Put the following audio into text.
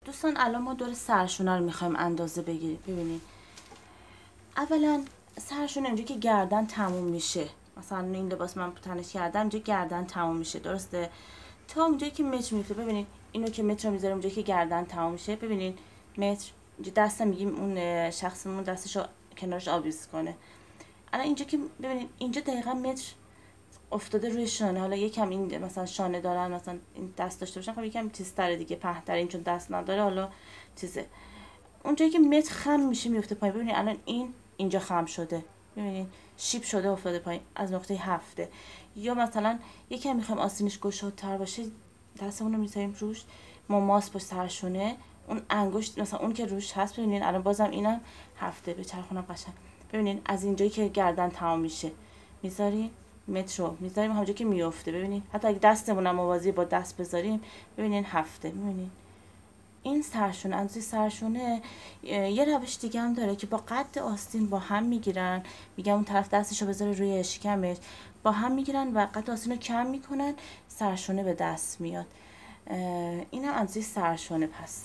دوستان الان ما دور سرشونه رو میخوایم اندازه بگیریم. ببینید اولا سرشونه اینجا که گردن تموم میشه، مثلا این لباس من تنش کردم اینجا گردن تموم میشه، درسته؟ تا اونجایی که متر میفته. ببینید اینو که متر رو میذاریم اونجایی که گردن تموم میشه. ببینید متر اینجا دستم میگیم اون شخصمون دستشو کنارش آویز کنه. الان اینجا که ببینید اینجا دقیقا متر افتاده روی شانه. حالا یکم این مثلا شانه دارن، مثلا این دست داشته باشن، خب یکم تیزتره دیگه، پهن‌تره. این چون دست نداره حالا چیزه. اونجایی که متر خم میشه میفته پایین. ببینید الان این اینجا خم شده، ببینید شیب شده افتاده پایین از نقطه 7. یا مثلا یکم میخوایم آستینش گشادتر باشه، دستمون رو میذاریم روش، ماس با سرشونه، اون انگشت مثلا اون که روش هست. ببینید الان بازم اینم 7 به چرخونم قشنگ. ببینید از اینجایی که گردن تمام میشه میذاریم متر رو میذاریم همونجا که میفته. ببینید حتی اگه دستمون هم موازی با دست بذاریم ببینید 7. ببینید این سرشونه، اندازه سرشونه. یه روش دیگه هم داره که با قد آستین با هم میگیرن، میگم اون طرف دستشو بذاره روی شکمش، با هم میگیرن و قد آستین رو کم میکنن، سرشونه به دست میاد. اینم اندازه سرشونه. پس